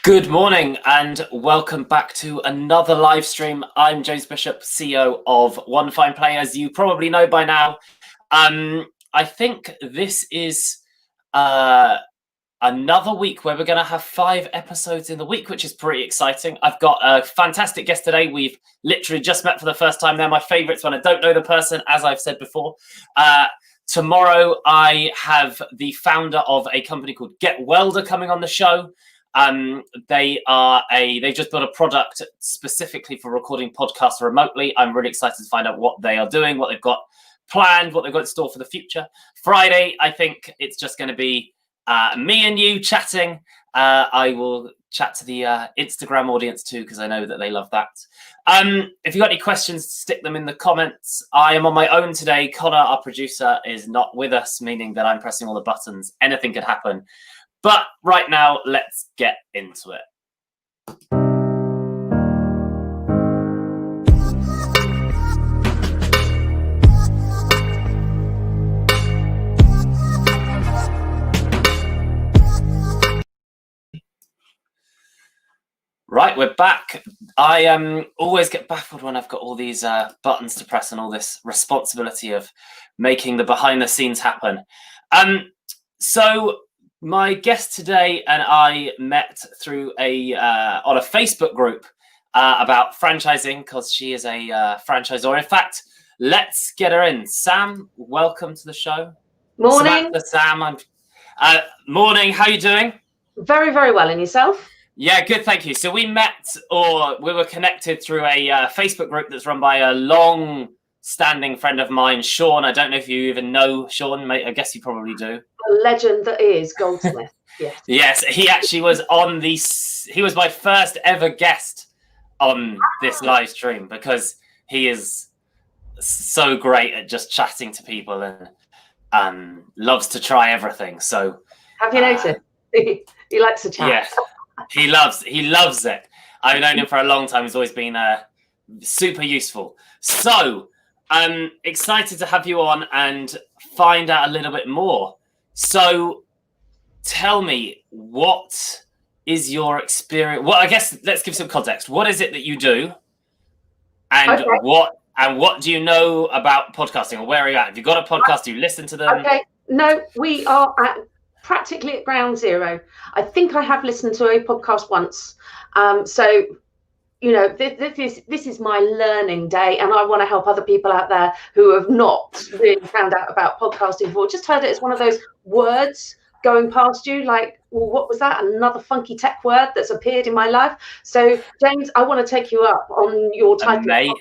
Good morning and welcome back to another live stream. I'm James Bishop, CEO of OneFinePlay, as you probably know by now. I think this is another week where we're going to have 5 episodes in the week, which is pretty exciting. I've got a fantastic guest today. We've literally just met for the first time. They're my favorites when I don't know the person, as I've said before. Tomorrow, I have the founder of a company called Get Welder coming on the show. They've just built a product specifically for recording podcasts remotely. I'm really excited to find out what they are doing, what they've got planned, what they've got in store for the future. Friday, I think it's just going to be me and you chatting. I will chat to the Instagram audience too, because I know that they love that. If you've got any questions, stick them in the comments. I am on my own today. Connor, our producer, is not with us, meaning that I'm pressing all the buttons. Anything could happen. But right now, let's get into it. Right, we're back. I always get baffled when I've got all these buttons to press and all this responsibility of making the behind the scenes happen. So my guest today and I met through on a Facebook group about franchising, because she is a franchisor. In fact, let's get her in. Sam, welcome to the show. Morning. Samantha, Sam. Morning. How are you doing? Very, very well. And yourself? Yeah, good, thank you. So we met, or we were connected through a Facebook group that's run by a long-standing friend of mine, Sean. I don't know if you even know Sean. I guess you probably do. A legend that is Goldsmith. Yes. Yes, he actually was on he was my first ever guest on this live stream, because he is so great at just chatting to people and loves to try everything. So have you noticed? He likes to chat. Yes. He loves it. I've known him for a long time. He's always been super useful. So I'm excited to have you on and find out a little bit more. So tell me, what is your experience? Well, I guess let's give some context. What is it that you do? And okay. what do you know about podcasting, or where are you at? Have you got a podcast? Do you listen to them? Okay. No, we are practically at ground zero. I think I have listened to a podcast once. So, you know, this is my learning day, and I want to help other people out there who have not really found out about podcasting before. Just heard it as one of those words going past you, like, well, what was that? Another funky tech word that's appeared in my life. So, James, I want to take you up on your title.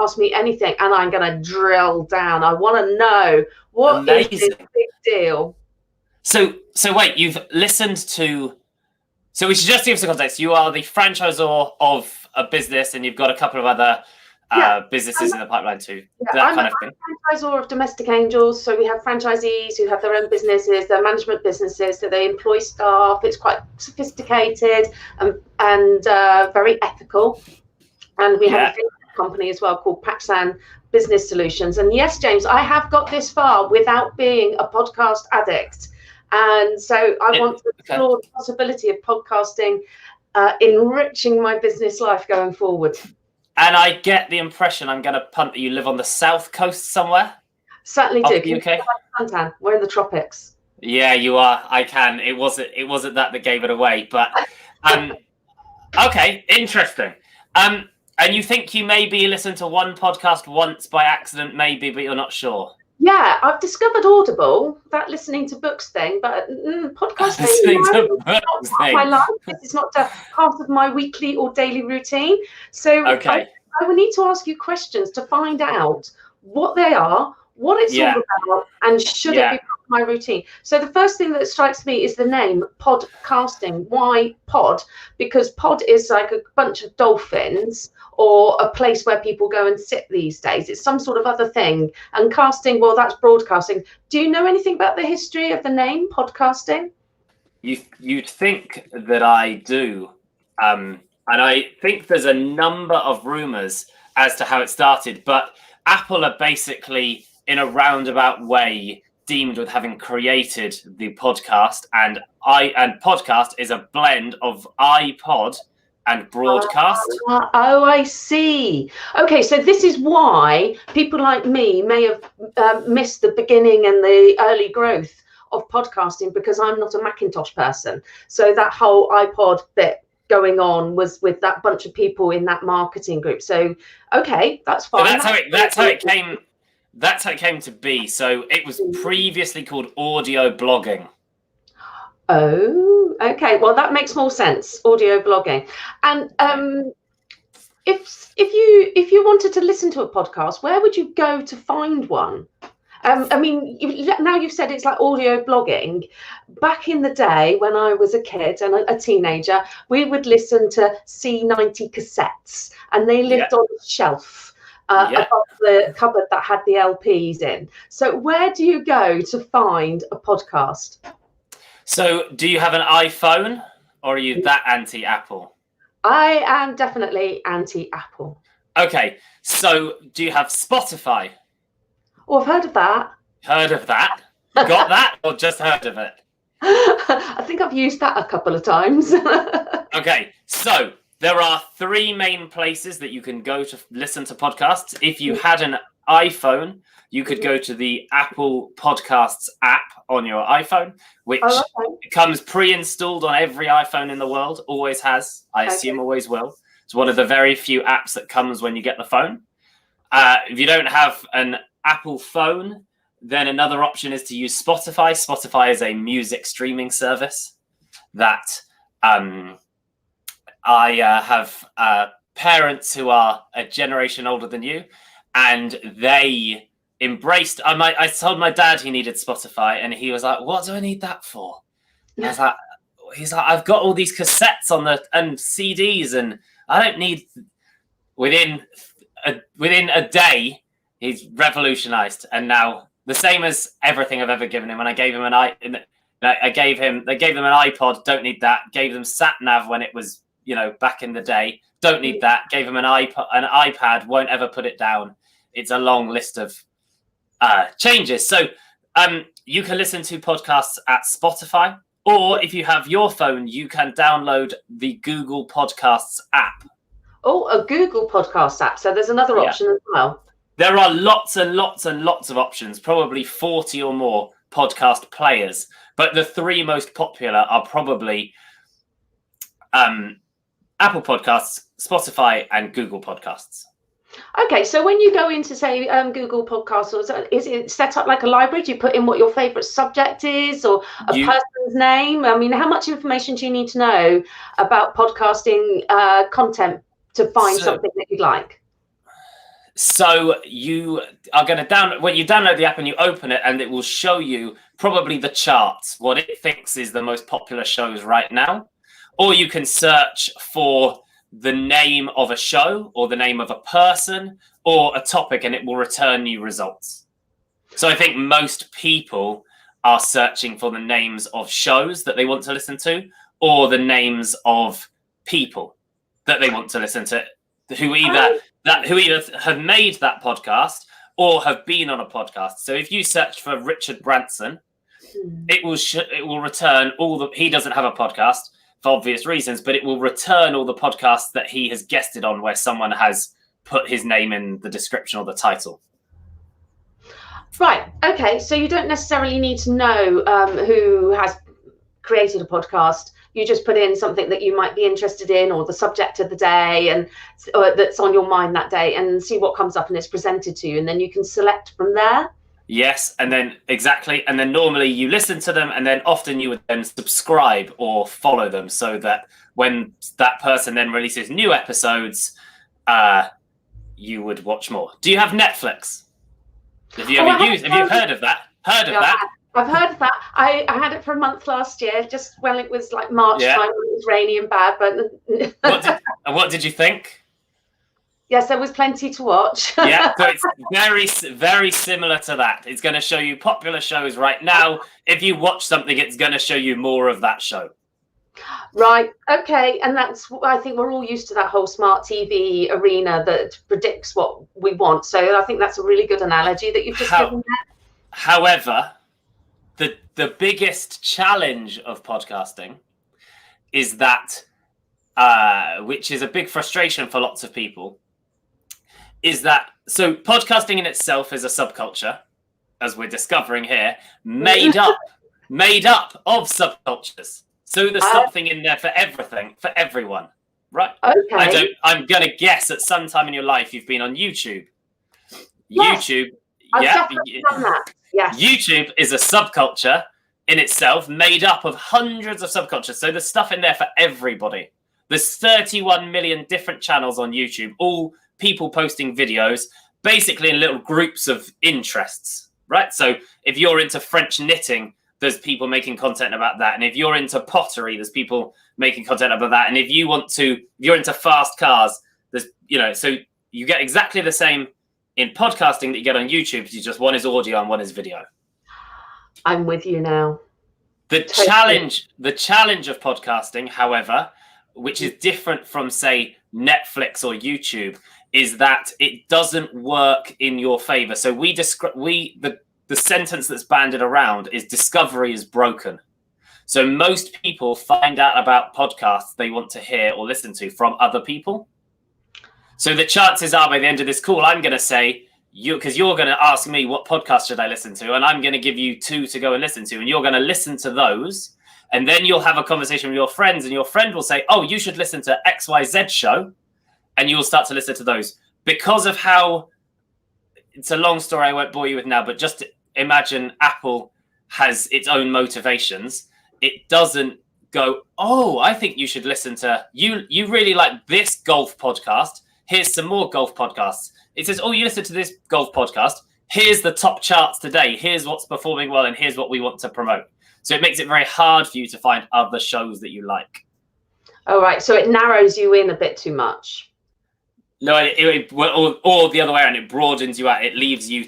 Ask me anything, and I'm going to drill down. I want to know what is this big deal. So wait, you've listened to... So we should just give some context. You are the franchisor of a business, and you've got a couple of other businesses in the pipeline too. Yeah, I'm a franchisor of Domestic Angels. So we have franchisees who have their own businesses, their management businesses, so they employ staff. It's quite sophisticated and very ethical. And we have a company as well called Paxan Business Solutions. And yes, James, I have got this far without being a podcast addict. And so I want to explore the possibility of podcasting enriching my business life going forward. And I get the impression, I'm going to punt, that you live on the south coast somewhere? Certainly do. Okay. We're in the tropics. Yeah, you are. I can. It wasn't that gave it away. But okay, interesting. And you think you maybe listened to one podcast once by accident, maybe, but you're not sure? Yeah, I've discovered Audible, that listening to books thing, but podcasting is not my life. It's not part of my weekly or daily routine. So I will need to ask you questions to find out what they are, what it's all about, and should it be part of my routine. So the first thing that strikes me is the name, podcasting. Why pod? Because pod is like a bunch of dolphins, or a place where people go and sit these days. It's some sort of other thing. And casting, well, that's broadcasting. Do you know anything about the history of the name podcasting? You'd think that I do. And I think there's a number of rumors as to how it started. But Apple are basically, in a roundabout way, deemed with having created the podcast, and podcast is a blend of iPod and broadcast. Oh, I see. Okay, so this is why people like me may have missed the beginning and the early growth of podcasting, because I'm not a Macintosh person. So that whole iPod bit going on was with that bunch of people in that marketing group. So okay, that's fine. So that's how it came to be. So it was previously called audio blogging. Oh, okay. Well, that makes more sense. Audio blogging. And if you wanted to listen to a podcast, where would you go to find one? I mean, now you've said it's like audio blogging. Back in the day when I was a kid and a teenager, we would listen to C90 cassettes, and they lived on a shelf above the cupboard that had the LPs in. So where do you go to find a podcast? So do you have an iPhone, or are you that anti-Apple? I am definitely anti-Apple. Okay, so do you have Spotify? Oh, I've heard of that. Heard of that? Got that, or just heard of it? I think I've used that a couple of times. Okay, so there are 3 main places that you can go to listen to podcasts. If you had an iPhone, you could go to the Apple Podcasts app on your iPhone, which comes pre-installed on every iPhone in the world. Always has. I assume always will. It's one of the very few apps that comes when you get the phone. If you don't have an Apple phone, then another option is to use Spotify. Spotify is a music streaming service that I have parents who are a generation older than you, and they embraced. I told my dad he needed Spotify, and he was like, "What do I need that for?" I was like, "He's like, I've got all these cassettes and CDs, and I don't need." Within a day, he's revolutionized, and now the same as everything I've ever given him. When I gave him they gave them an iPod. Don't need that. Gave them sat nav when it was back in the day. Don't need that. Gave him an iPad. Won't ever put it down. It's a long list of changes. So you can listen to podcasts at Spotify, or if you have your phone, you can download the Google Podcasts app. Oh, a Google Podcasts app. So there's another option as well. There are lots and lots and lots of options, probably 40 or more podcast players. But the 3 most popular are probably Apple Podcasts, Spotify, and Google Podcasts. Okay, so when you go into, say, Google Podcasts, is it set up like a library? Do you put in what your favourite subject is, or a person's name? I mean, how much information do you need to know about podcasting content to find something that you'd like? So you are going to you download the app and you open it, and it will show you probably the charts, what it thinks is the most popular shows right now. Or you can search for the name of a show or the name of a person or a topic, and it will return you results. So I think most people are searching for the names of shows that they want to listen to, or the names of people that they want to listen to, who either have made that podcast or have been on a podcast. So if you search for Richard Branson, it will return he doesn't have a podcast for obvious reasons, but it will return all the podcasts that he has guested on where someone has put his name in the description or the title. Right. Okay. So you don't necessarily need to know who has created a podcast. You just put in something that you might be interested in, or the subject of the day, and that's on your mind that day, and see what comes up and it's presented to you, and then you can select from there. Yes, and then exactly, and then normally you listen to them, and then often you would then subscribe or follow them, so that when that person then releases new episodes, you would watch more. Do you have Netflix? Have you heard of that? I've heard of that. I had it for a month last year, just when it was like March time, when it was rainy and bad. But what did you think? Yes, there was plenty to watch. Yeah, so it's very, very similar to that. It's going to show you popular shows right now. If you watch something, it's going to show you more of that show. Right. Okay. And I think we're all used to that whole smart TV arena that predicts what we want. So I think that's a really good analogy that you've just given there. However, the biggest challenge of podcasting is that, which is a big frustration for lots of people, is that, so podcasting in itself is a subculture, as we're discovering here, made up of subcultures. So there's something in there for everything, for everyone, right? Okay. I'm going to guess at some time in your life you've been on YouTube. Yes, YouTube, I've definitely done that. Yes. YouTube is a subculture in itself, made up of hundreds of subcultures. So there's stuff in there for everybody. There's 31 million different channels on YouTube, all people posting videos, basically in little groups of interests, right? So if you're into French knitting, there's people making content about that. And if you're into pottery, there's people making content about that. And if you're into fast cars, there's, so you get exactly the same in podcasting that you get on YouTube. You just, one is audio and one is video. I'm with you now. The challenge of podcasting, however, which is different from, say, Netflix or YouTube, is that it doesn't work in your favor. So the sentence that's banded around is discovery is broken. So most people find out about podcasts they want to hear or listen to from other people. So the chances are by the end of this call, I'm going to say, because you're going to ask me what podcast should I listen to, and I'm going to give you 2 to go and listen to, and you're going to listen to those, and then you'll have a conversation with your friends, and your friend will say, oh, you should listen to XYZ show, and you'll start to listen to those. Because of how, it's a long story I won't bore you with now, but just imagine Apple has its own motivations. It doesn't go, oh, I think you should listen to, you really like this golf podcast, here's some more golf podcasts. It says, oh, you listen to this golf podcast, here's the top charts today, here's what's performing well, and here's what we want to promote. So it makes it very hard for you to find other shows that you like. All right, so it narrows you in a bit too much. No, or the other way around, it broadens you out. It leaves you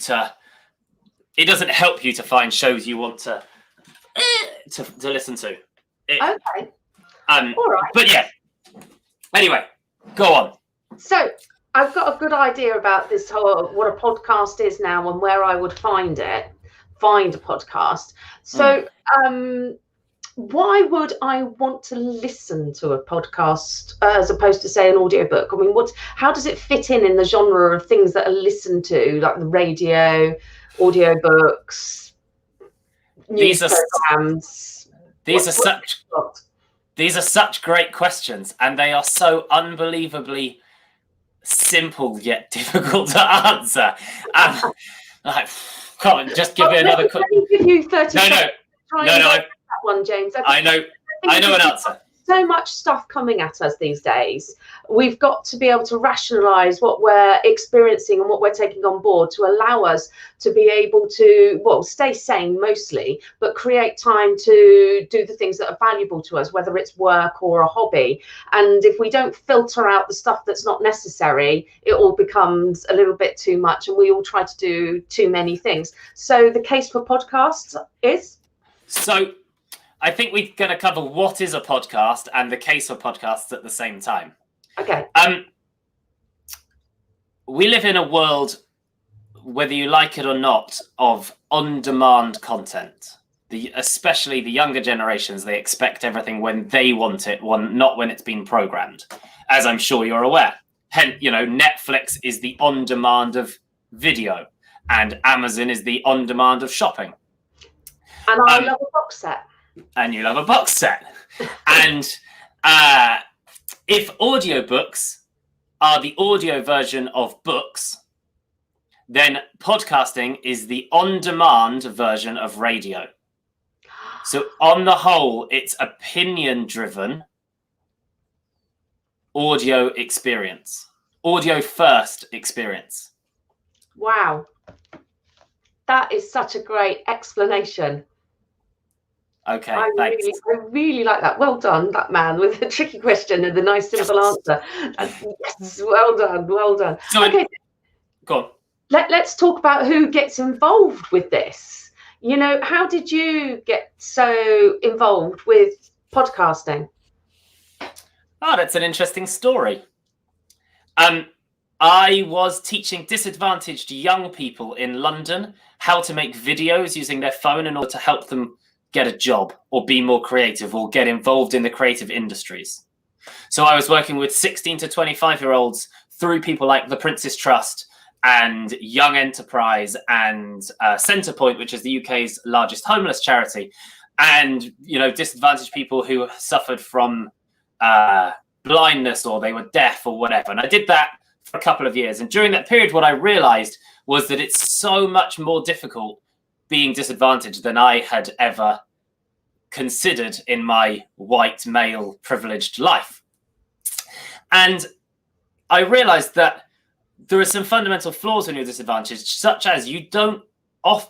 it doesn't help you to find shows you want to listen to. Okay. All right. But yeah, anyway, go on. So I've got a good idea about this whole, what a podcast is now and where I would find a podcast. So why would I want to listen to a podcast as opposed to, say, an audiobook? I mean, how does it fit in the genre of things that are listened to, like the radio, audiobooks, news programs? These are such great questions, and they are so unbelievably simple yet difficult to answer. Like, come on, just give me another. Let me give you 30 seconds. No. That one, James. I know an answer. So much stuff coming at us these days. We've got to be able to rationalize what we're experiencing and what we're taking on board to allow us to be able to, stay sane mostly, but create time to do the things that are valuable to us, whether it's work or a hobby. And if we don't filter out the stuff that's not necessary, it all becomes a little bit too much, and we all try to do too many things. So the case for podcasts is? So I think we're going to cover what is a podcast and the case for podcasts at the same time. Okay. We live in a world, whether you like it or not, of on-demand content. Especially the younger generations, they expect everything when they want it, not when it's been programmed, as I'm sure you're aware. Hence, Netflix is the on-demand of video, and Amazon is the on-demand of shopping. And I love a box set. And you love a box set. And if audiobooks are the audio version of books, then podcasting is the on-demand version of radio. So on the whole, it's opinion-driven audio experience, audio-first experience. Wow. That is such a great explanation. Okay, thanks. I really like that. Well done, that man, with the tricky question and the nice, simple answer. Yes, well done. So okay, go on. Let's talk about who gets involved with this. How did you get so involved with podcasting? Oh, that's an interesting story. I was teaching disadvantaged young people in London how to make videos using their phone in order to help them get a job or be more creative or get involved in the creative industries. So I was working with 16 to 25-year-olds through people like the Prince's Trust and Young Enterprise and Centrepoint, which is the UK's largest homeless charity, and disadvantaged people who suffered from blindness or they were deaf or whatever. And I did that for a couple of years. And during that period, what I realized was that it's so much more difficult being disadvantaged than I had ever considered in my white male privileged life. And I realized that there are some fundamental flaws when you're disadvantaged, such as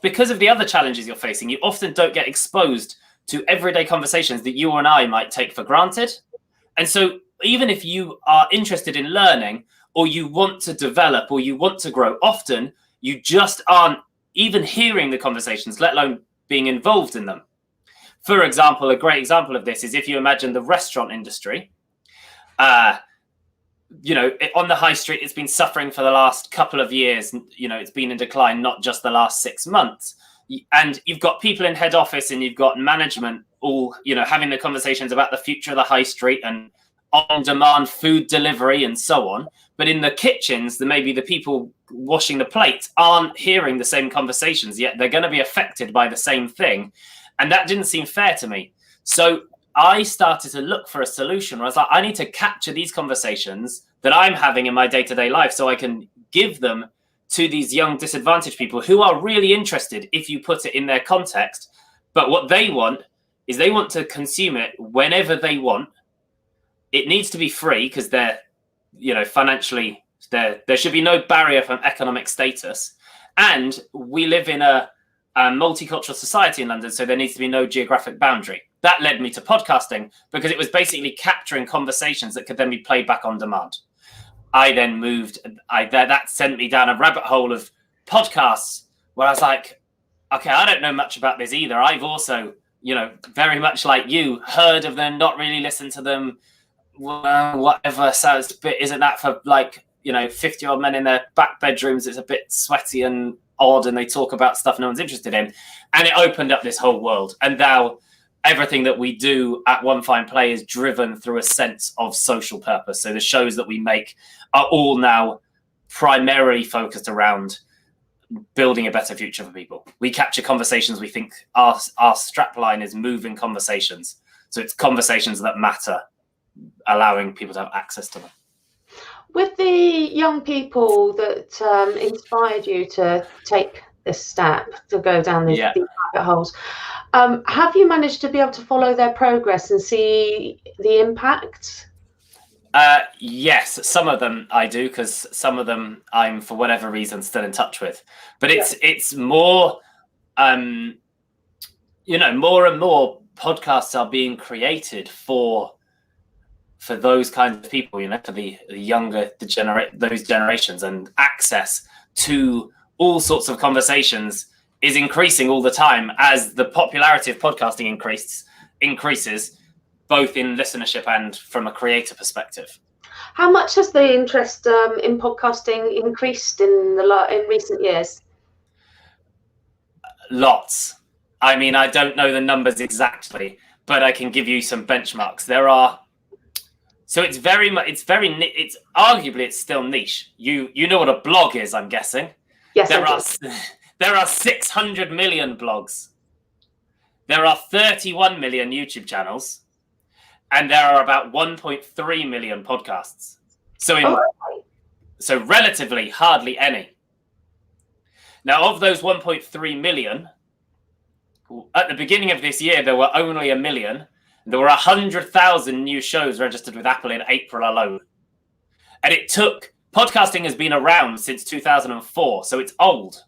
because of the other challenges you're facing, you often don't get exposed to everyday conversations that you and I might take for granted. And so even if you are interested in learning or you want to develop or you want to grow, often you just aren't even hearing the conversations, let alone being involved in them. For example, a great example of this is if you imagine the restaurant industry. On the high street, it's been suffering for the last couple of years. It's been in decline, not just the last 6 months. And you've got people in head office and you've got management all, having the conversations about the future of the high street and on-demand food delivery and so on. But in the kitchens, maybe the people washing the plates aren't hearing the same conversations, yet they're going to be affected by the same thing. And that didn't seem fair to me. So I started to look for a solution where I was like, I need to capture these conversations that I'm having in my day-to-day life so I can give them to these young disadvantaged people who are really interested if you put it in their context. But what they want is they want to consume it whenever they want. It needs to be free because they're, financially, there should be no barrier from economic status. And we live in a multicultural society in London, so there needs to be no geographic boundary. That led me to podcasting because it was basically capturing conversations that could then be played back on demand. I then that sent me down a rabbit hole of podcasts where I was like, okay, I don't know much about this either. I've also, very much like you, heard of them, not really listened to them. Well, whatever. So it's a bit, isn't that for 50-year-old men in their back bedrooms? It's a bit sweaty and odd and they talk about stuff no one's interested in. And it opened up this whole world. And now everything that we do at OneFinePlay is driven through a sense of social purpose. So the shows that we make are all now primarily focused around building a better future for people. We capture conversations. We think our strapline is moving conversations. So it's conversations that matter, allowing people to have access to them. With the young people that inspired you to take this step, to go down these deep rabbit holes, have you managed to be able to follow their progress and see the impact? Yes, some of them I do, because some of them I'm, for whatever reason, still in touch with. But it's more, more and more podcasts are being created for those kinds of people, for the younger, those generations, and access to all sorts of conversations is increasing all the time as the popularity of podcasting increases, both in listenership and from a creator perspective. How much has the interest in podcasting increased in recent years? Lots. I mean, I don't know the numbers exactly, but I can give you some benchmarks. There are. So it's arguably it's still niche. You know what a blog is, I'm guessing. Yes, there are 600 million blogs. There are 31 million YouTube channels, and there are about 1.3 million podcasts. So relatively hardly any. Now, of those 1.3 million, at the beginning of this year, there were only 1 million. There were 100,000 new shows registered with Apple in April alone. And podcasting has been around since 2004, so it's old.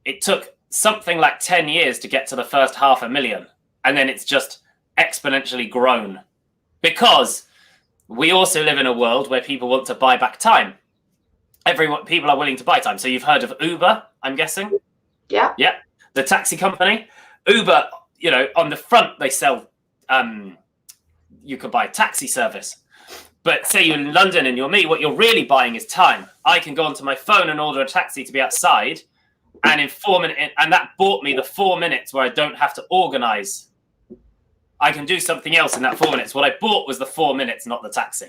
It took something like 10 years to get to the first 500,000, and then it's just exponentially grown. Because we also live in a world where people want to buy back time. People are willing to buy time. So you've heard of Uber, I'm guessing? Yeah. Yeah, the taxi company. Uber, on the front, they sell, you can buy a taxi service. But say you're in London and you're me, what you're really buying is time. I can go onto my phone and order a taxi to be outside, And in 4 minutes, and that bought me the 4 minutes where I don't have to organize. I can do something else in that 4 minutes. What I bought was the 4 minutes, not the taxi.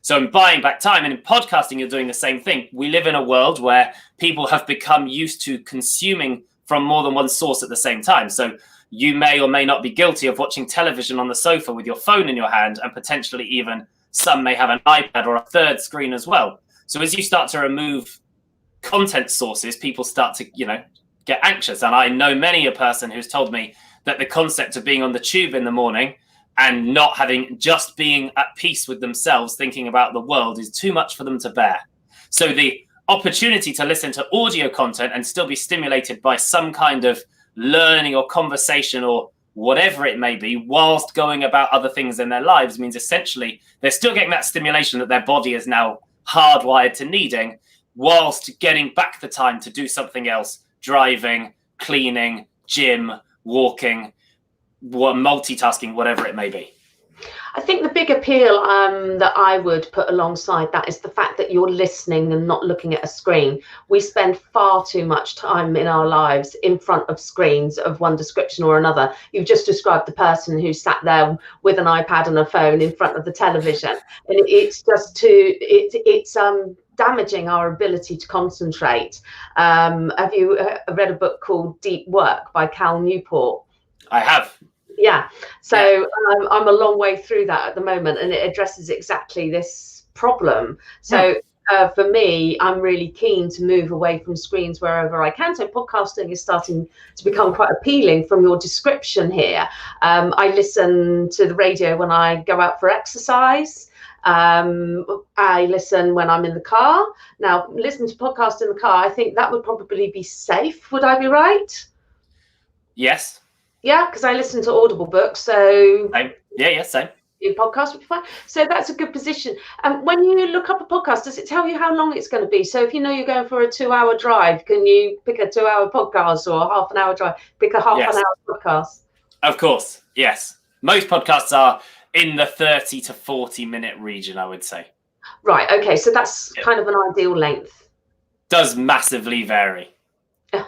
So I'm buying back time. And in podcasting, you're doing the same thing. We live in a world where people have become used to consuming from more than one source at the same time. So you may or may not be guilty of watching television on the sofa with your phone in your hand, and potentially even some may have an iPad or a third screen as well. So as you start to remove content sources, people start to, get anxious. And I know many a person who's told me that the concept of being on the tube in the morning and not just being at peace with themselves, thinking about the world, is too much for them to bear. So the opportunity to listen to audio content and still be stimulated by some kind of learning or conversation or whatever it may be, whilst going about other things in their lives, means essentially they're still getting that stimulation that their body is now hardwired to needing, whilst getting back the time to do something else: driving, cleaning, gym, walking, multitasking, whatever it may be. I think the big appeal that I would put alongside that is the fact that you're listening and not looking at a screen. We spend far too much time in our lives in front of screens of one description or another. You've just described the person who sat there with an iPad and a phone in front of the television, and it's just it's damaging our ability to concentrate. Have you read a book called Deep Work by Cal Newport? I have. Yeah, so I'm a long way through that at the moment, and it addresses exactly this problem. So for me, I'm really keen to move away from screens wherever I can. So podcasting is starting to become quite appealing from your description here. I listen to the radio when I go out for exercise. I listen when I'm in the car. Now, listen to podcasts in the car, I think that would probably be safe. Would I be right? Yes. Yeah, because I listen to Audible books, so same. Same. Your podcast would be fine. So that's a good position. And when you look up a podcast, does it tell you how long it's going to be? So if you know you're going for a 2-hour drive, can you pick a 2-hour podcast, or a half an hour drive, pick a half an hour podcast? Of course, yes. Most podcasts are in the 30 to 40 minute region, I would say. Right. Okay. So that's kind of an ideal length. Does massively vary.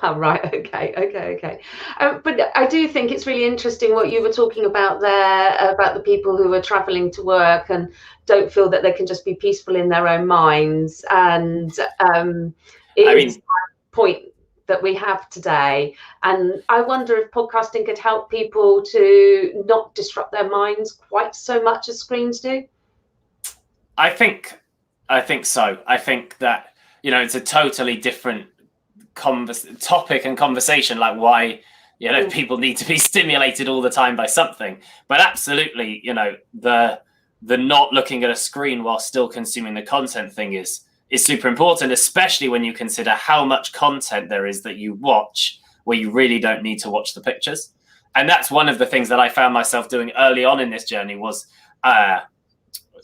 Right. Okay. But I do think it's really interesting what you were talking about there, about the people who are traveling to work and don't feel that they can just be peaceful in their own minds. And it's a point that we have today. And I wonder if podcasting could help people to not disrupt their minds quite so much as screens do. I think so. I think that, it's a totally different topic and conversation, like why people need to be stimulated all the time by something. But absolutely, the not looking at a screen while still consuming the content thing is super important, especially when you consider how much content there is that you watch where you really don't need to watch the pictures. And that's one of the things that I found myself doing early on in this journey was,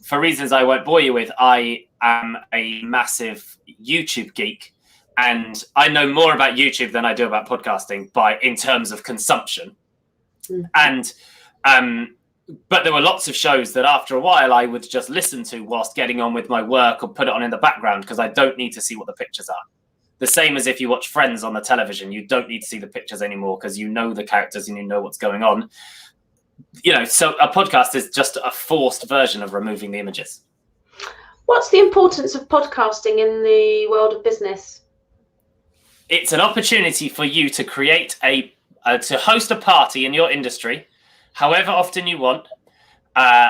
for reasons I won't bore you with, I am a massive YouTube geek. And I know more about YouTube than I do about podcasting in terms of consumption. And but there were lots of shows that after a while I would just listen to whilst getting on with my work, or put it on in the background because I don't need to see what the pictures are. The same as if you watch Friends on the television, you don't need to see the pictures anymore because you know the characters and you know what's going on. So a podcast is just a forced version of removing the images. What's the importance of podcasting in the world of business? It's an opportunity for you to create to host a party in your industry, however often you want,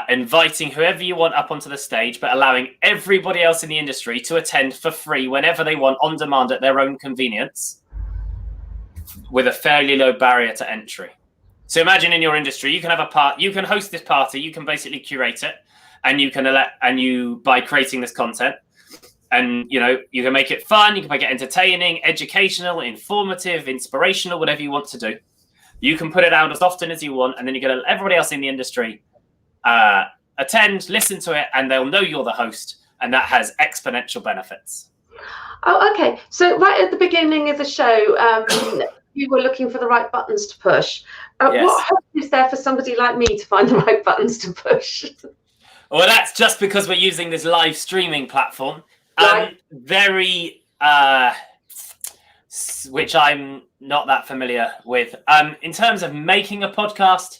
inviting whoever you want up onto the stage, but allowing everybody else in the industry to attend for free whenever they want, on demand at their own convenience, with a fairly low barrier to entry. So imagine in your industry, you can have you can host this party, you can basically curate it, and you can by creating this content. And, you can make it fun, you can make it entertaining, educational, informative, inspirational, whatever you want to do. You can put it out as often as you want, and then you get everybody else in the industry attend, listen to it, and they'll know you're the host, and that has exponential benefits. Oh, okay. So right at the beginning of the show, you were looking for the right buttons to push. Yes. What hope is there for somebody like me to find the right buttons to push? Well, that's just because we're using this live streaming platform. Right. which I'm not that familiar with. In terms of making a podcast,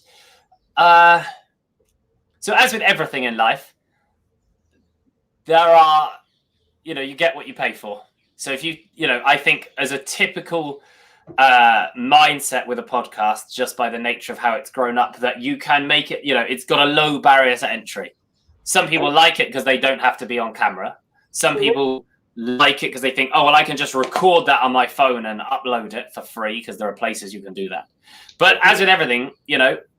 so as with everything in life, there are, you get what you pay for. So if I think as a typical mindset with a podcast, just by the nature of how it's grown up, that you can make it, it's got a low barrier to entry. Some people like it because they don't have to be on camera. Some people like it because they think, oh, well, I can just record that on my phone and upload it for free, because there are places you can do that. But as with everything,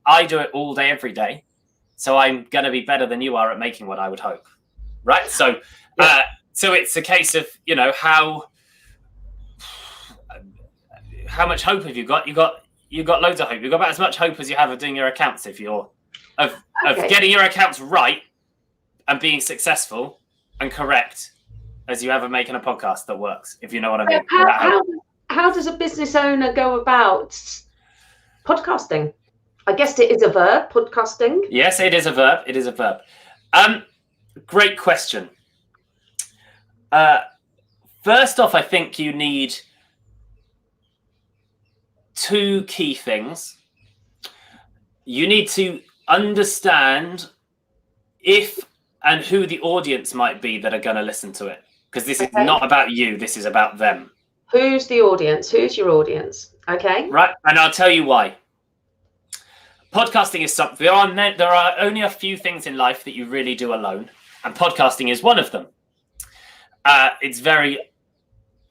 I do it all day, every day. So I'm going to be better than you are at making what I would hope. Right. So, so it's a case of, how much hope have you got? You've got loads of hope. You've got about as much hope as you have of doing your accounts, if you're of getting your accounts right and being successful and correct, as you have of making a podcast that works, if you know what I mean. How does a business owner go about podcasting? I guess it is a verb, podcasting. Yes, it is a verb. It is a verb. Great question. First off, I think you need two key things. You need to understand if and who the audience might be that are going to listen to it, because this is not about you. This is about them. Who's the audience? Who's your audience? Okay. Right. And I'll tell you why. Podcasting is something, there are only a few things in life that you really do alone, and podcasting is one of them. It's very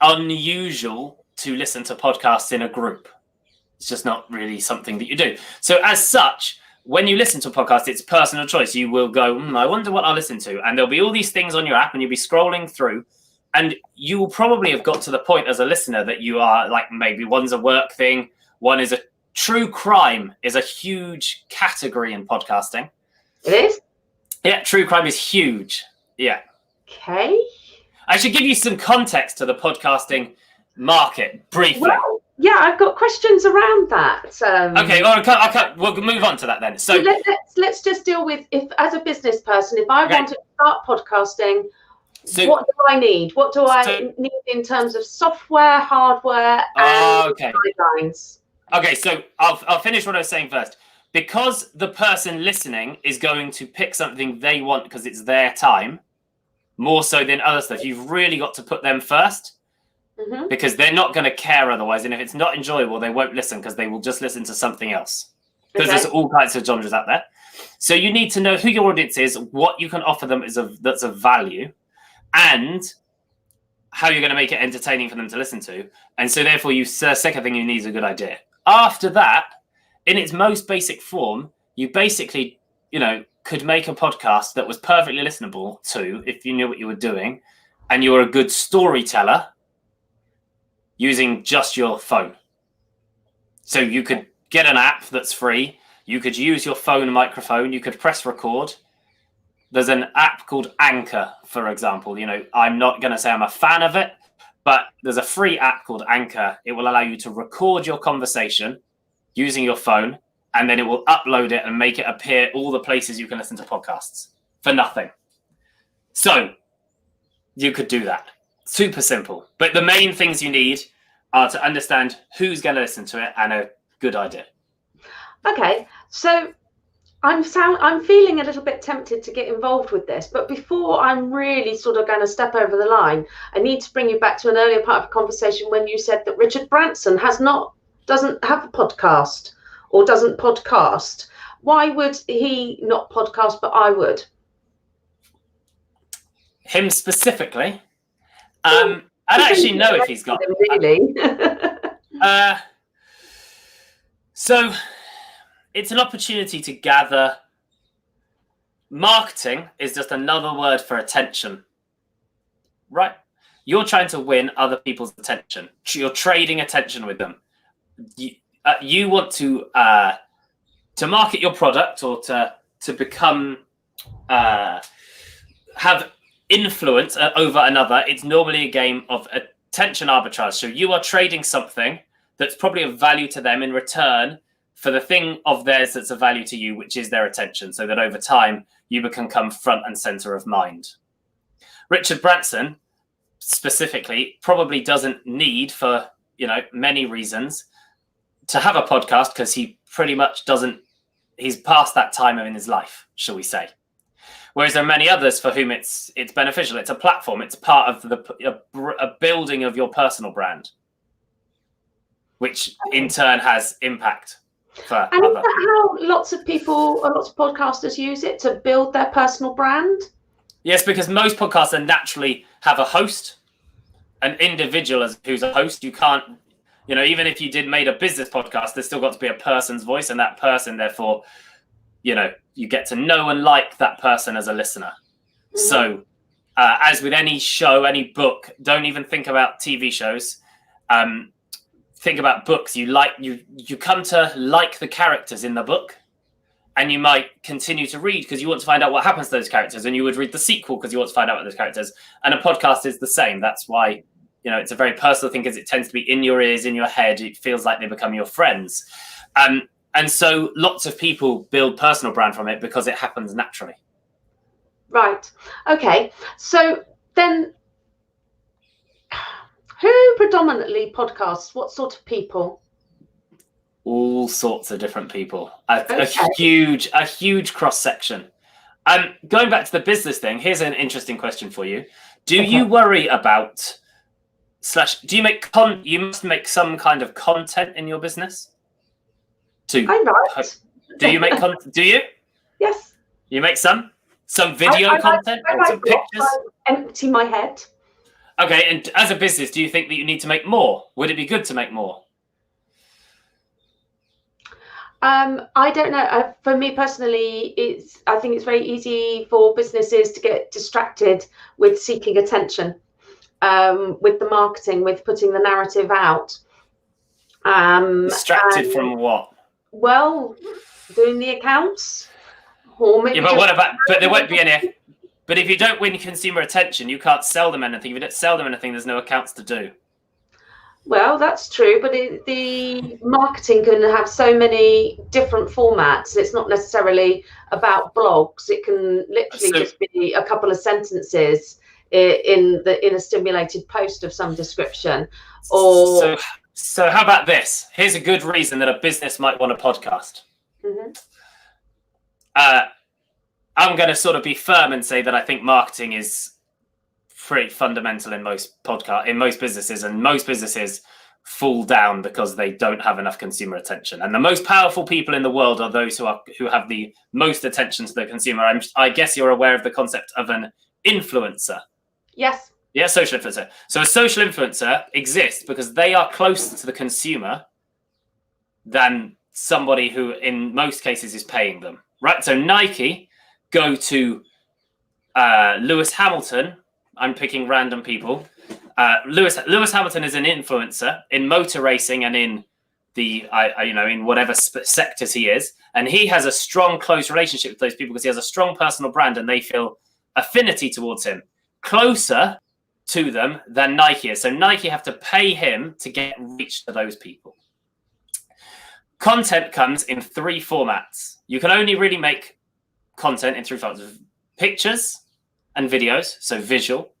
unusual to listen to podcasts in a group. It's just not really something that you do. So as such, when you listen to a podcast, it's personal choice. You will go, I wonder what I'll listen to. And there'll be all these things on your app, and you'll be scrolling through, and you will probably have got to the point as a listener that you are like, maybe one's a work thing, one is a true crime is a huge category in podcasting. It is? Yeah, true crime is huge. Yeah. Okay. I should give you some context to the podcasting market briefly. Well, yeah, I've got questions around that. Okay, well, we'll move on to that then. So let's just deal with, if as a business person, if I want to start podcasting, what do I need? What do I need in terms of software, hardware, and guidelines? Okay, so I'll finish what I was saying first. Because the person listening is going to pick something they want because it's their time, more so than other stuff, you've really got to put them first, because they're not going to care otherwise. And if it's not enjoyable, they won't listen, because they will just listen to something else. Because there's all kinds of genres out there. So you need to know who your audience is, what you can offer them that's of value, and how you're going to make it entertaining for them to listen to. And so therefore, the second thing you need is a good idea. After that, in its most basic form, you basically, could make a podcast that was perfectly listenable to, if you knew what you were doing, and you were a good storyteller using just your phone. So you could get an app that's free. You could use your phone microphone. You could press record. There's an app called Anchor, for example. I'm not going to say I'm a fan of it, but there's a free app called Anchor. It will allow you to record your conversation using your phone, and then it will upload it and make it appear all the places you can listen to podcasts for nothing. So you could do that. Super simple. But the main things you need are to understand who's going to listen to it and a good idea. Okay, so I'm feeling a little bit tempted to get involved with this, but before I'm really sort of going to step over the line, I need to bring you back to an earlier part of the conversation when you said that Richard Branson doesn't have a podcast or doesn't podcast. Why would he not podcast, but I would? Him specifically? I don't actually know if he's got really. So it's an opportunity to gather. Marketing is just another word for attention, right? You're trying to win other people's attention. You're trading attention with them. You want to market your product, or to become have influence over another. It's normally a game of attention arbitrage. So you are trading something that's probably of value to them in return for the thing of theirs that's of value to you, which is their attention, so that over time you become front and center of mind. Richard Branson specifically probably doesn't need for many reasons to have a podcast, because he pretty much he's past that time in his life, shall we say. Whereas there are many others for whom it's beneficial. It's a platform. It's part of a building of your personal brand, which in turn has impact for and other. Is that how lots of podcasters use it, to build their personal brand? Yes, because most podcasters naturally have a host, an individual who's a host. You can't, even if you made a business podcast, there's still got to be a person's voice, and that person, therefore, you get to know and like that person as a listener. Mm-hmm. So as with any show, any book, don't even think about TV shows. Think about books. You come to like the characters in the book, and you might continue to read because you want to find out what happens to those characters, and you would read the sequel because you want to find out about those characters. And a podcast is the same. That's why, it's a very personal thing, because it tends to be in your ears, in your head. It feels like they become your friends. And so lots of people build personal brand from it because it happens naturally. Right. Okay. So then, who predominantly podcasts? What sort of people? All sorts of different people. A huge cross section. Going back to the business thing, here's an interesting question for you. Do you worry about do you make you must make some kind of content in your business? I write. Do you make content? Do you? Yes. You make some video content or some pictures? I empty my head. Okay, and as a business, do you think that you need to make more? Would it be good to make more? I don't know. For me personally, I think it's very easy for businesses to get distracted with seeking attention, with the marketing, with putting the narrative out. Distracted from what? Well, doing the accounts. Or maybe but what about? But there won't be any. But if you don't win consumer attention, you can't sell them anything. If you don't sell them anything, there's no accounts to do. Well, that's true, but the marketing can have so many different formats. It's not necessarily about blogs. It can literally just be a couple of sentences in a stimulated post of some description. Or so how about this? Here's a good reason that a business might want a podcast. Mm-hmm. I'm going to sort of be firm and say that I think marketing is pretty fundamental in most businesses, and most businesses fall down because they don't have enough consumer attention. And the most powerful people in the world are those who have the most attention to the consumer. I guess you're aware of the concept of an influencer. Yes. Yeah, social influencer. So a social influencer exists because they are closer to the consumer than somebody who, in most cases, is paying them. Right. So Nike go to Lewis Hamilton. I'm picking random people. Lewis Hamilton is an influencer in motor racing and in in whatever sectors he is, and he has a strong, close relationship with those people because he has a strong personal brand, and they feel affinity towards him, closer to them than Nike is. So Nike have to pay him to get reach to those people. Content comes in three formats. You can only really make content in three formats: pictures and videos, so visual,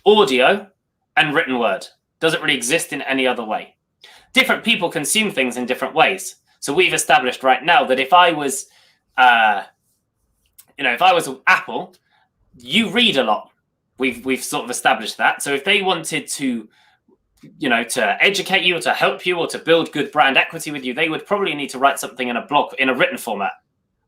audio, and written word. Doesn't really exist in any other way. Different people consume things in different ways. So we've established right now that if I was, Apple, you read a lot. We've sort of established that. So if they wanted to, to educate you or to help you or to build good brand equity with you, they would probably need to write something in a blog, in a written format.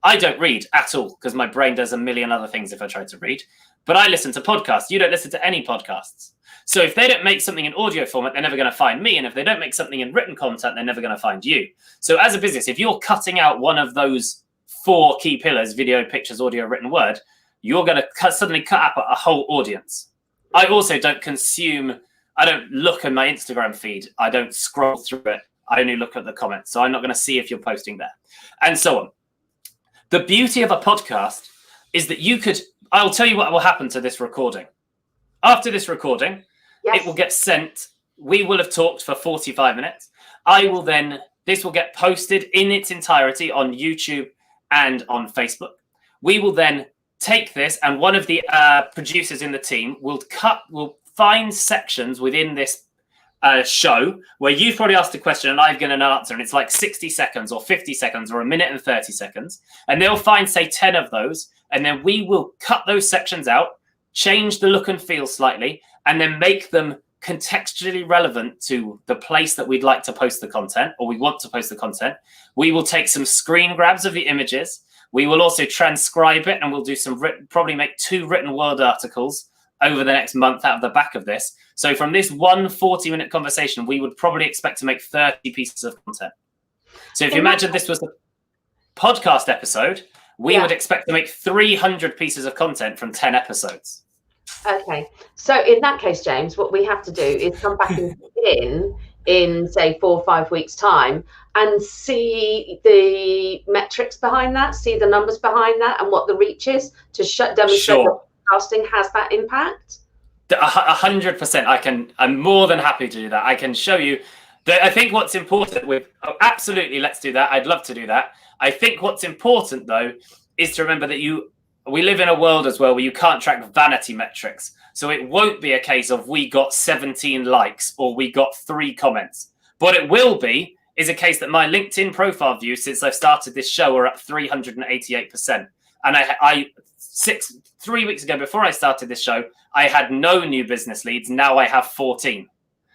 I don't read at all because my brain does a million other things if I try to read. But I listen to podcasts. You don't listen to any podcasts. So if they don't make something in audio format, they're never going to find me. And if they don't make something in written content, they're never going to find you. So as a business, if you're cutting out one of those four key pillars, video, pictures, audio, written word, you're going to suddenly cut up a whole audience. I also don't I don't look at my Instagram feed. I don't scroll through it. I only look at the comments. So I'm not going to see if you're posting there and so on. The beauty of a podcast is that I'll tell you what will happen to this recording. After this recording, yes, it will get sent. We will have talked for 45 minutes. This will get posted in its entirety on YouTube and on Facebook. We will then take this, and one of the producers in the team will find sections within this show where you've probably asked a question and I've given an answer, and it's like 60 seconds or 50 seconds or a minute and 30 seconds. And they'll find, say, 10 of those. And then we will cut those sections out, change the look and feel slightly, and then make them contextually relevant to the place that we'd like to post the content, or we want to post the content. We will take some screen grabs of the images. We will also transcribe it, and we'll do some probably make 2 written word articles over the next month out of the back of this. So from this 1 40-minute conversation, we would probably expect to make 30 pieces of content. So if you imagine this was a podcast episode, we would expect to make 300 pieces of content from 10 episodes. Okay. So in that case, James, what we have to do is come back in say 4 or 5 weeks time and see the metrics behind that, see the numbers behind that, and what the reach is to demonstrate that podcasting has that impact. 100%. I'm more than happy to do that. I can show you that. I think what's important absolutely, let's do that. I'd love to do that. I think what's important though is to remember that we live in a world as well where you can't track vanity metrics. So it won't be a case of we got 17 likes or we got 3 comments. What it will be is a case that my LinkedIn profile views since I've started this show are up 388%. And 3 weeks ago, before I started this show, I had no new business leads. Now I have 14.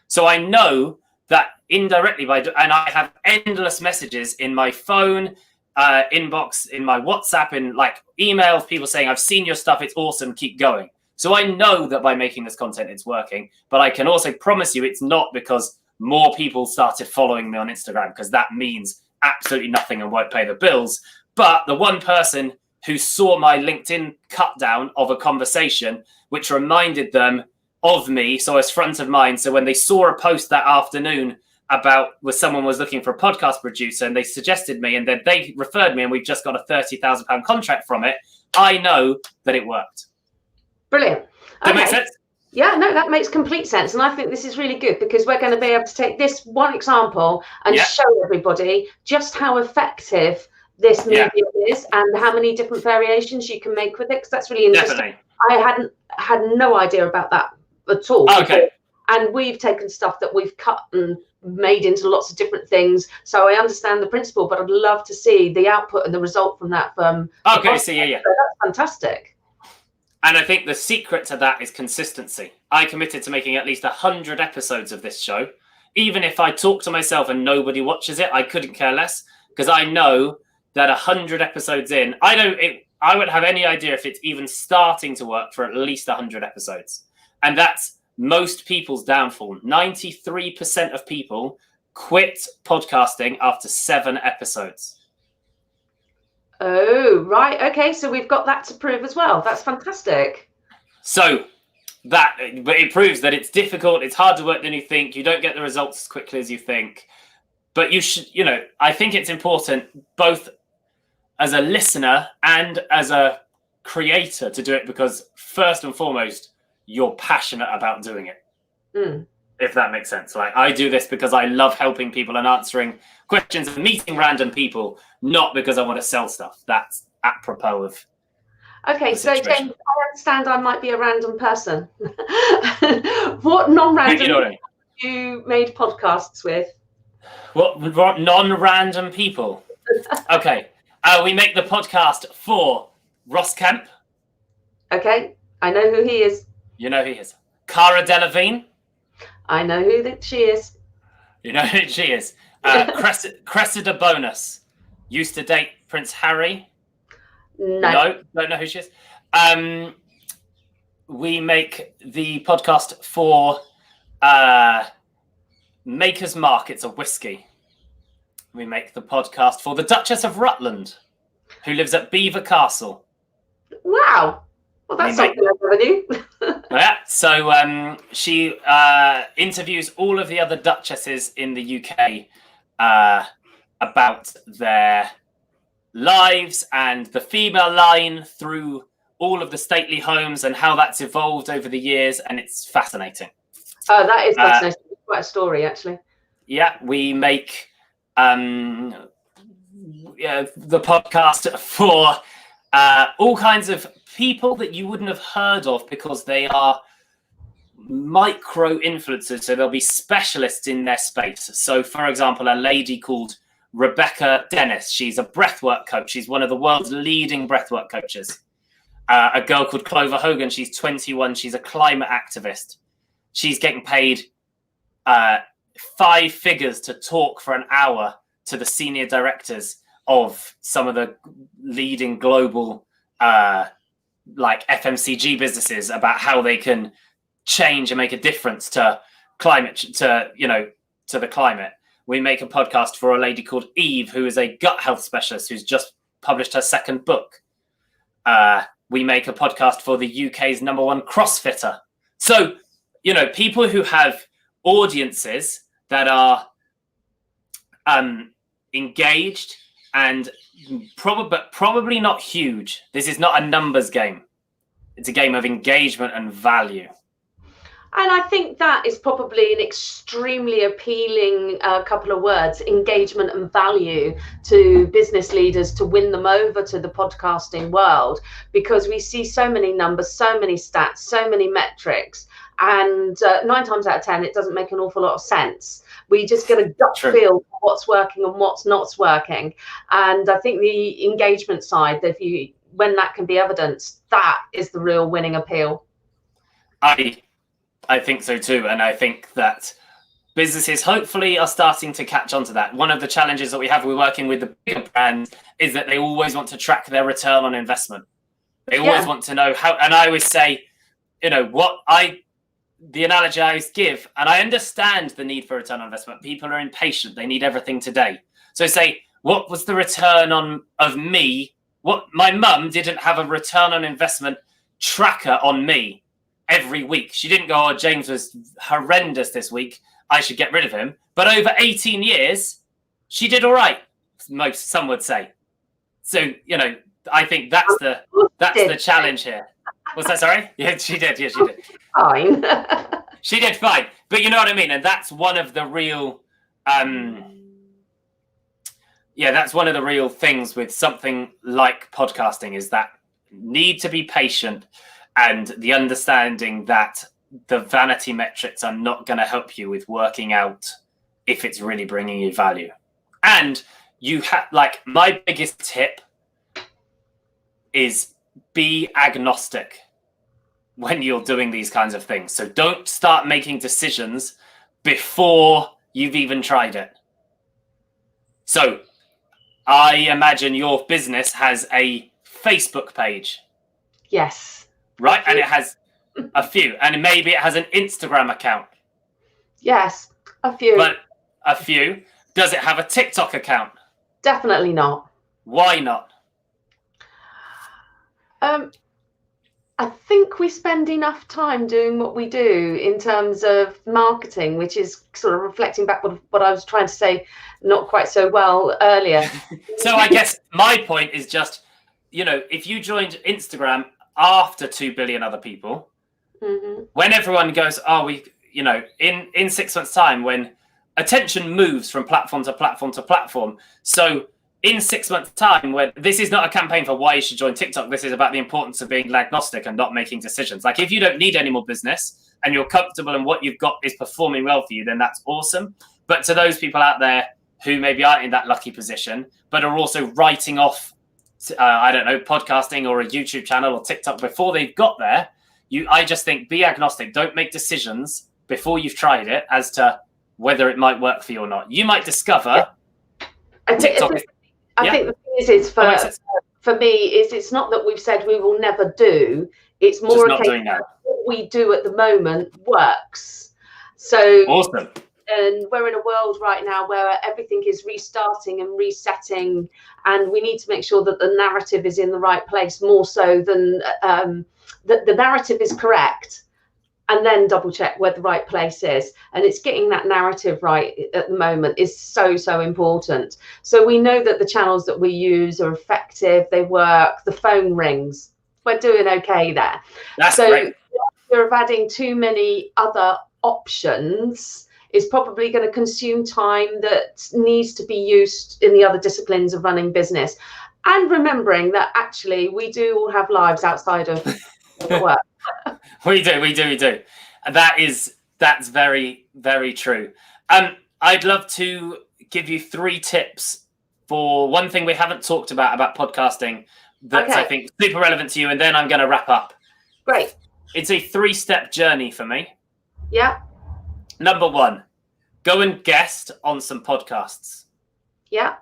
So I know that indirectly and I have endless messages in my phone, inbox, in my WhatsApp, in like emails, people saying, I've seen your stuff, it's awesome, keep going. So I know that by making this content, it's working, but I can also promise you it's not because more people started following me on Instagram, because that means absolutely nothing and won't pay the bills. But the one person who saw my LinkedIn cut down of a conversation, which reminded them of me, so it's front of mind. So when they saw a post that afternoon about where someone was looking for a podcast producer and they suggested me and then they referred me and we've just got a £30,000 contract from it, I know that it worked. Brilliant. That makes sense? Yeah, no, that makes complete sense. And I think this is really good because we're going to be able to take this one example and show everybody just how effective this medium is and how many different variations you can make with it, because that's really interesting. Definitely. I had no idea about that at all. Okay. And we've taken stuff that we've cut and made into lots of different things. So I understand the principle, but I'd love to see the output and the result from that. Okay, so yeah. So that's fantastic. And I think the secret to that is consistency. I committed to making at least 100 episodes of this show. Even if I talk to myself and nobody watches it, I couldn't care less, because I know that 100 episodes in, I wouldn't have any idea if it's even starting to work for at least 100 episodes. And that's most people's downfall. 93% of people quit podcasting after 7 episodes. Oh, right. Okay, so we've got that to prove as well. That's fantastic. So but it proves that it's difficult. It's harder work than you think. You don't get the results as quickly as you think. But you should, I think it's important both as a listener and as a creator to do it, because first and foremost, you're passionate about doing it. If that makes sense. Like, I do this because I love helping people and answering questions and meeting random people, not because I want to sell stuff. That's apropos of. Okay, so James, I understand I might be a random person. What non-random people you made podcasts with? What non-random people? Okay, we make the podcast for Ross Kemp. Okay, I know who he is. You know who he is. Cara Delevingne. I know who she is. You know who she is. Cressida Bonus. Used to date Prince Harry. No, don't know who she is. We make the podcast for Maker's Mark. It's a whiskey. We make the podcast for the Duchess of Rutland, who lives at Belvoir Castle. Wow. Well, that's something I never knew. Yeah, so she interviews all of the other duchesses in the UK about their lives and the female line through all of the stately homes and how that's evolved over the years, and it's fascinating. Oh, that is fascinating. It's quite a story, actually. Yeah, we make the podcast for all kinds of people that you wouldn't have heard of because they are micro influencers, so they'll be specialists in their space. So, for example, a lady called Rebecca Dennis, she's a breathwork coach. She's one of the world's leading breathwork coaches. A girl called Clover Hogan, she's 21. She's a climate activist. She's getting paid 5 figures to talk for an hour to the senior directors of some of the leading global like FMCG businesses about how they can change and make a difference to climate, to the climate. We make a podcast for a lady called Eve, who is a gut health specialist who's just published her 2nd book. We make a podcast for the UK's #1 CrossFitter. So, people who have audiences that are engaged and probably not huge. This is not a numbers game. It's a game of engagement and value. And I think that is probably an extremely appealing couple of words, engagement and value, to business leaders to win them over to the podcasting world, because we see so many numbers, so many stats, so many metrics, and 9 times out of 10, it doesn't make an awful lot of sense. We just get a gut feel for what's working and what's not working. And I think the engagement side, when that can be evidenced, that is the real winning appeal. I think so too. And I think that businesses hopefully are starting to catch on to that. One of the challenges that we have with working with the bigger brands is that they always want to track their return on investment. They always want to know how, and I always say, the analogy I always give, and I understand the need for return on investment. People are impatient. They need everything today. So say, what was the return of me? What, my mum didn't have a return on investment tracker on me every week. She didn't go, oh, James was horrendous this week, I should get rid of him. But over 18 years, she did all right, some would say. So, I think that's the challenge here. Was that, sorry? Yeah, she did. Yeah, she did. Fine. She did fine. But you know what I mean? And that's one of the real, that's one of the real things with something like podcasting, is that need to be patient and the understanding that the vanity metrics are not going to help you with working out if it's really bringing you value. And you have, like, my biggest tip is be agnostic when you're doing these kinds of things. So don't start making decisions before you've even tried it. So I imagine your business has a Facebook page. Yes. Right? And it has a few. And maybe it has an Instagram account. Yes, a few. But a few. Does it have a TikTok account? Definitely not. Why not? I think we spend enough time doing what we do in terms of marketing, which is sort of reflecting back what I was trying to say not quite so well earlier. So I guess my point is just, if you joined Instagram after 2 billion other people, when everyone goes, in 6 months' time, when attention moves from platform to platform to platform. So in 6 months' time, when this is not a campaign for why you should join TikTok, this is about the importance of being agnostic and not making decisions. Like, if you don't need any more business and you're comfortable and what you've got is performing well for you, then that's awesome. But to those people out there who maybe aren't in that lucky position, but are also writing off, podcasting or a YouTube channel or TikTok before they've got there, I just think be agnostic. Don't make decisions before you've tried it as to whether it might work for you or not. You might discover TikTok. I think the thing is for me is it's not that we've said we will never do. It's more a case of what we do at the moment works. So awesome. And we're in a world right now where everything is restarting and resetting, and we need to make sure that the narrative is in the right place, more so than that the narrative is correct, and then double check where the right place is. And it's getting that narrative right at the moment is so important. So we know that the channels that we use are effective, they work, the phone rings, we're doing okay there. That's great. We're adding too many other options is probably going to consume time that needs to be used in the other disciplines of running business. And remembering that actually we do all have lives outside of work. We do. That's very, very true. I'd love to give you 3 tips for one thing we haven't talked about podcasting that's, I think, super relevant to you, and then I'm going to wrap up. Great. It's a 3-step journey for me. Yeah. Number 1, go and guest on some podcasts. Yeah.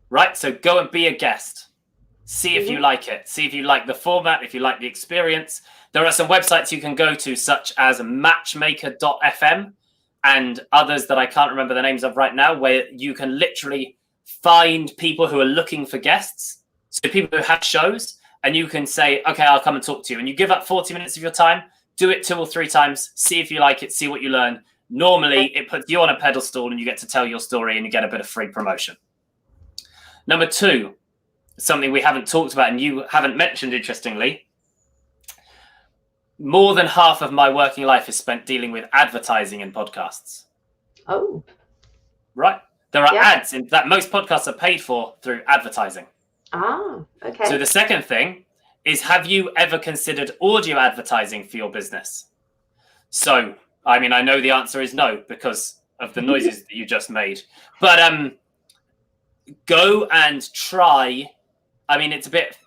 Right? So go and be a guest. See if you like it. See if you like the format, if you like the experience. There are some websites you can go to, such as matchmaker.fm and others that I can't remember the names of right now, where you can literally find people who are looking for guests. So people who have shows, and you can say, okay, I'll come and talk to you. And you give up 40 minutes of your time, do it 2 or 3 times, see if you like it, see what you learn. Normally, it puts you on a pedestal and you get to tell your story and you get a bit of free promotion. Number 2, something we haven't talked about and you haven't mentioned, interestingly. More than half of my working life is spent dealing with advertising in podcasts. Oh. Right. There are ads in that most podcasts are paid for through advertising. Ah, okay. So the second thing is, have you ever considered audio advertising for your business? So, I mean, I know the answer is no because of the noises that you just made. But go and try. I mean, it's a bit...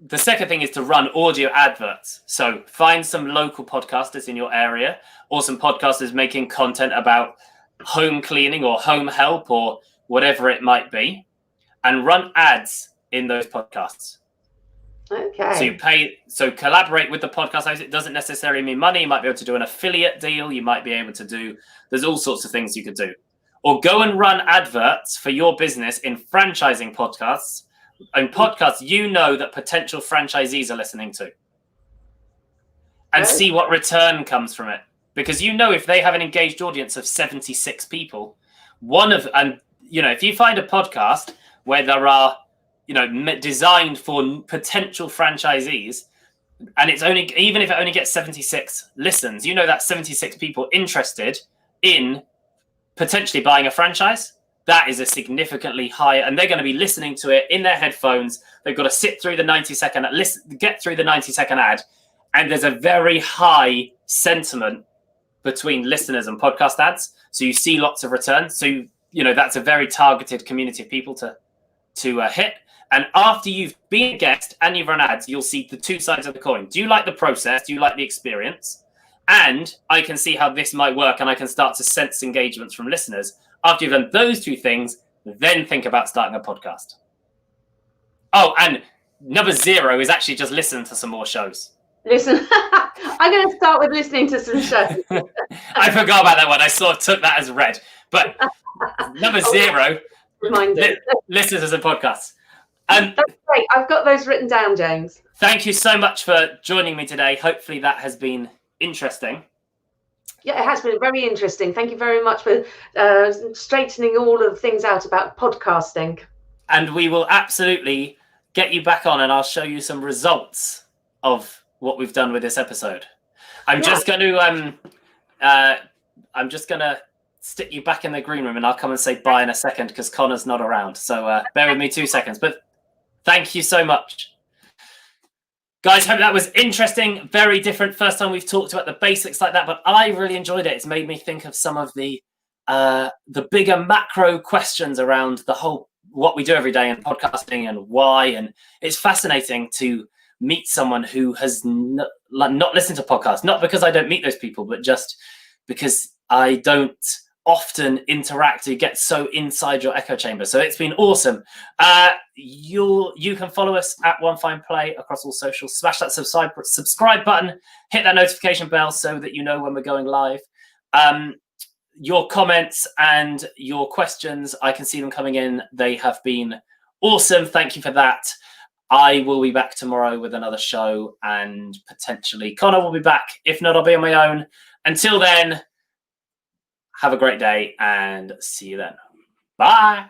The second thing is to run audio adverts. So find some local podcasters in your area or some podcasters making content about home cleaning or home help or whatever it might be, and run ads in those podcasts. Okay. So collaborate with the podcast host. It doesn't necessarily mean money. You might be able to do an affiliate deal. You might be able to do, there's all sorts of things you could do. Or go and run adverts for your business in franchising podcasts. And podcasts you know that potential franchisees are listening to, and see what return comes from it. Because you know, if they have an engaged audience of 76 people, if you find a podcast where there are, designed for potential franchisees, and it's only, even if it only gets 76 listens, that's 76 people interested in potentially buying a franchise. That is a significantly higher, and they're going to be listening to it in their headphones. They've got to sit through the 90-second, get through the 90-second ad, and there's a very high sentiment between listeners and podcast ads. So you see lots of returns. So that's a very targeted community of people to hit. And after you've been a guest and you've run ads, you'll see the 2 sides of the coin. Do you like the process? Do you like the experience? And I can see how this might work, and I can start to sense engagements from listeners. After you've done those 2 things, then think about starting a podcast. Oh, and number 0 is actually just listen to some more shows. Listen, I'm going to start with listening to some shows. I forgot about that one. I took that as read. But number 0, listen to some podcasts. That's great. I've got those written down, James. Thank you so much for joining me today. Hopefully that has been interesting. Yeah, it has been very interesting. Thank you very much for straightening all of things out about podcasting. And we will absolutely get you back on, and I'll show you some results of what we've done with this episode. I'm just going to stick you back in the green room, and I'll come and say bye in a second because Connor's not around. So bear with me 2 seconds. But thank you so much. Guys, hope that was interesting. Very different. First time we've talked about the basics like that, but I really enjoyed it. It's made me think of some of the bigger macro questions around the whole what we do every day in podcasting and why. And it's fascinating to meet someone who has not listened to podcasts, not because I don't meet those people, but just because I don't often interact. You get so inside your echo chamber. So it's been awesome. You can follow us at OneFinePlay across all socials. Smash that subscribe button, hit that notification bell so that you know when we're going live. Your comments and your questions, I can see them coming in. They have been awesome. Thank you for that. I will be back tomorrow with another show, and potentially Connor will be back. If not, I'll be on my own. Until then, have a great day and see you then. Bye.